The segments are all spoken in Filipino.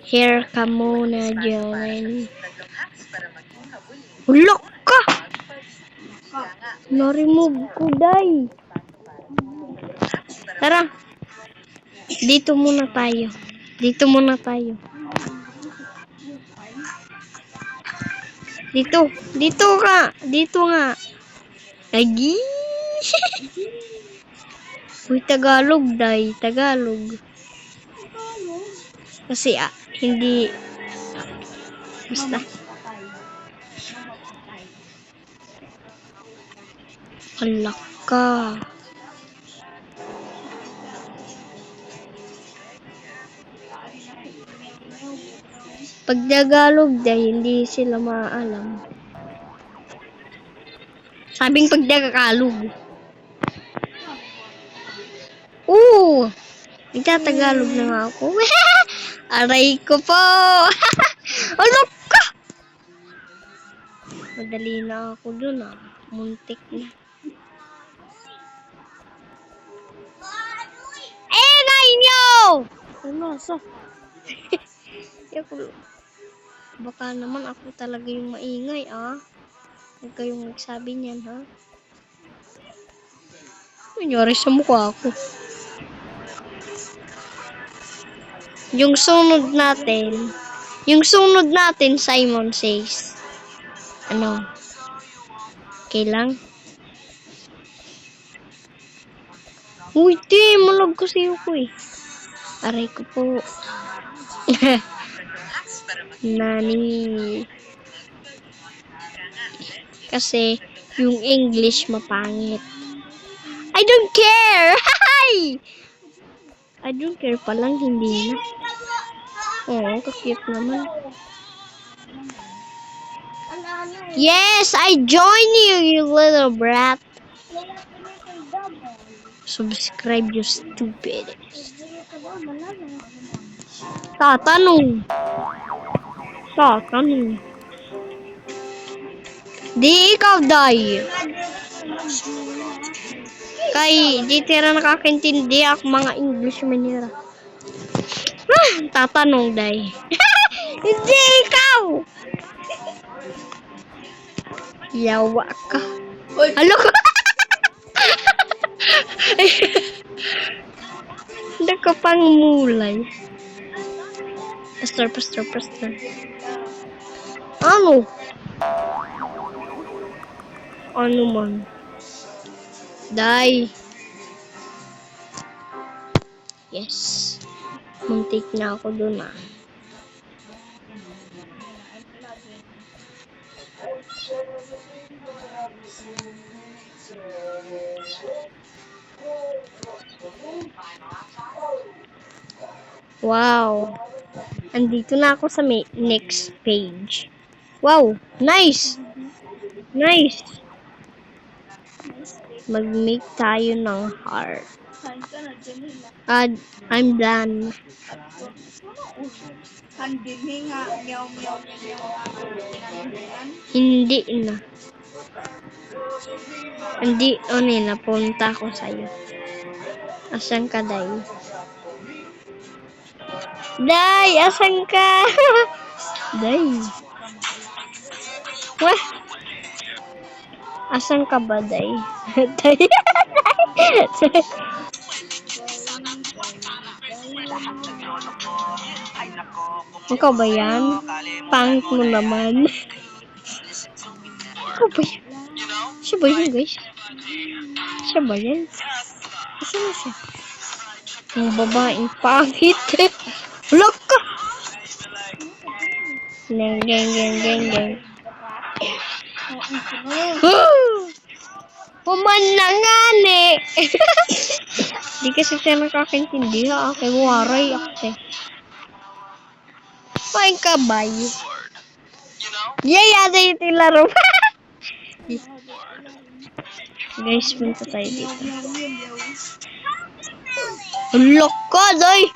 Here ka muna, Jelen. Hulok ka! Na-remove ko, day. Tara. Dito muna tayo. Dito muna tayo. Dito. Dito ka. Dito nga. Agi. Uy, Tagalog, day. Tagalog. Kasi, hindi. Basta. Alak ka. Pag Tagalog, day, hindi sila maalam. Sabing pag Tagalog. Nagtatagalog na nga ako. Aray ko po. Alok ka. Madali na ako dun Muntik na. Nyo! Ano sa? Baka naman ako talaga yung maingay Huwag kayong magsabi niyan Nangyari sa mukha ko. Yung sunod natin, Simon Says. Ano? Okay lang? Uy, malag kasi ako Aray ko po. Nani. Kasi, yung English mapangit. I don't care! I don't care palang hindi na. Ka-cute naman. Yes, I join you, you little brat. Subscribe, you stupid. Tatanong. Di ikaw, day. Kay, di tira nakakintindi ako mga English manira. Tatanong, day. Hindi ikaw. Yawa ka. Halo ka. Hindi ka pang mulay. Pastor. Ano man? Day. Yes. Muntik na ako dun Wow. Andito na ako sa next page. Wow. Nice. Mag-make tayo ng heart. I'm done. Hindi na. Hindi, napunta ko sa'yo. Asan ka, day? Day, asan ka? Day. Wah. Asan ka ba, day? Day. Ikaw ba yan? Pangit mo naman. Ikaw ba yan? Siya ba yan, guys? Siya ba yan? Asan na siya? Yung babaeng pangit. Hulog ka! Geng. Puman na nga, Di kasi siya nakakintindi kay waray ako Paing ka ba yun? Ada yung tilaro. Guys, punta tayo dito. Hulok ka, day!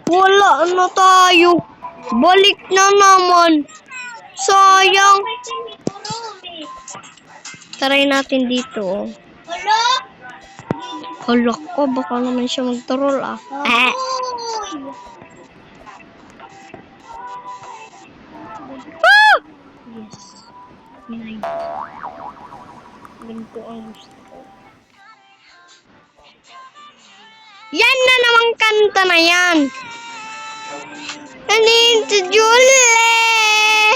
Wala na tayo. Balik na naman. Sayang. Try natin dito. Hala ko, baka naman siya magtarol ah. Ah! Yes. Nice. Ganito ang gusto ko. Yan na namang kanta na yan. Kanin si Julie.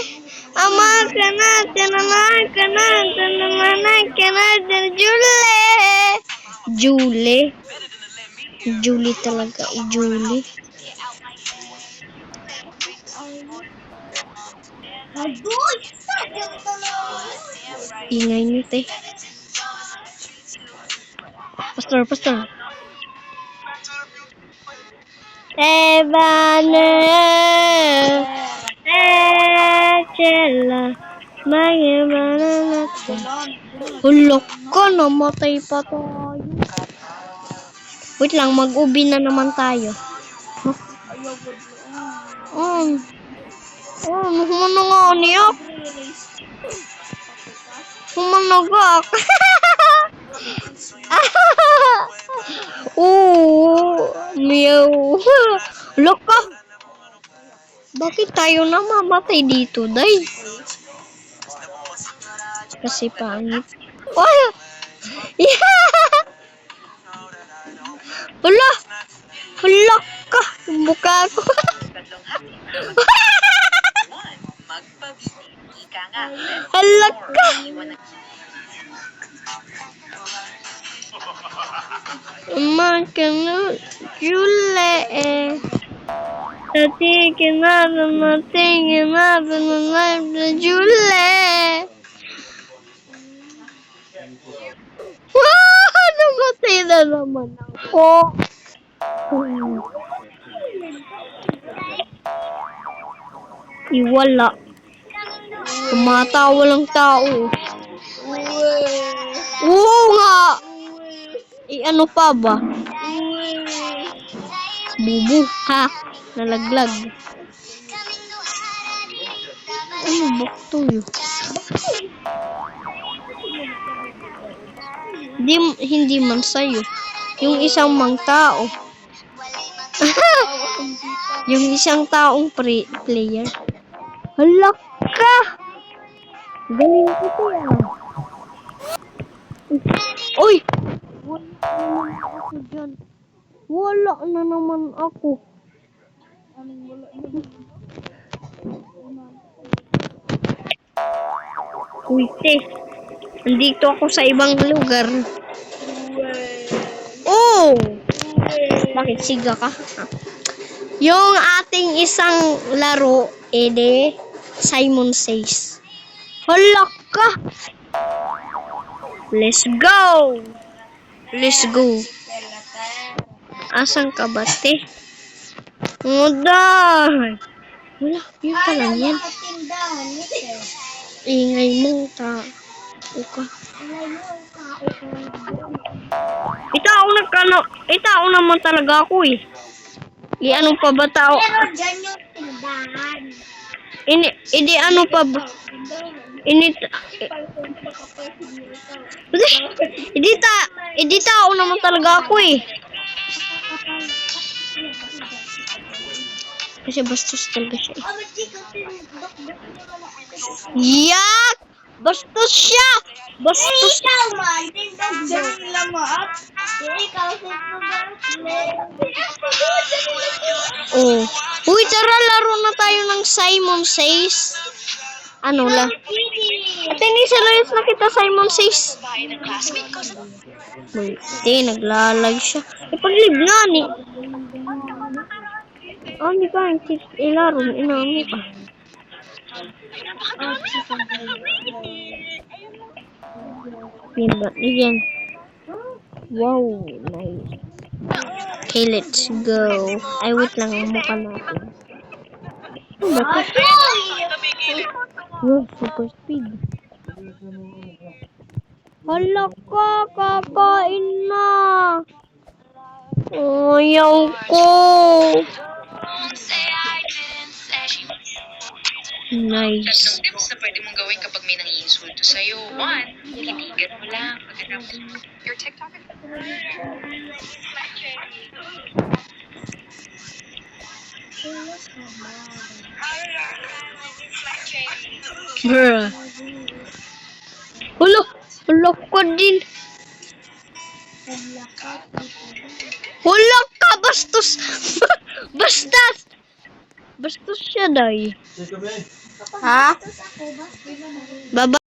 Ama ka na, Julie. Julie. Julie talaga, Julie. Ingay niyo, te. Pastor. Evane, Echela, Mayemana natin. Hulok ko, namatay pa tayo. Wait lang, mag-ubi na naman tayo. Humanangak niyak. Humanagak. Meow. Loka. Bakit tayo namamatay dito, day? Kasi pangit. Oh! Yeah! Hala ka. Mukha ko. Hala ka. Makanya Julie. Tadi kenapa Julie? Wah, namatay na naman ako. Iwala. Tumatawa lang tao. Oo nga. Ano pa ba? Bubu, ha? Nalaglag. Ano ba ito yun? Hindi man sa'yo. Yung isang mang tao. Yung isang taong player. Hala ka! Galing ko to yan. Uy! Wala na naman ako. Uy, te. Nandito ako sa ibang lugar. Oh! Bakit siga ka? Yung ating isang laro, ede, Simon Says. Hala ka! Let's go! Asan ka ba, te? Muday! Wala, yun pa lang yan. Ingay mo, tao ka. Itao naman talaga ako eh. Ano pa ba tao? Pero dyan yung tindahan. Hindi ano pa ba? Hindi tao naman talaga ako eh. Kasi bastos talaga siya eh. Yak! Bastos siya! Bastos siya! Oh. Uy, tara laro na tayo ng Simon Says. Ano la? Tinisalayos na kita, Simon Says. Hindi, naglalag siya. Ipag-live nga ni. Hindi ka, ilaro, inano ka. Yan. Wow, nice. Okay, let's go. Ay, wait lang, ang mukha natin. Wow, super speed. Hala ka, kakain na. Ayaw ko. Nice. Tatlong tips na pwede mong gawin kapag may nang-iinsulto sa'yo. 1, titigan mo lang. Your TikTok Bruh. Hulo! Hulo ko din! Hulo ka! Bastos! Bastos! Bastos siya, day. Ha? Baba.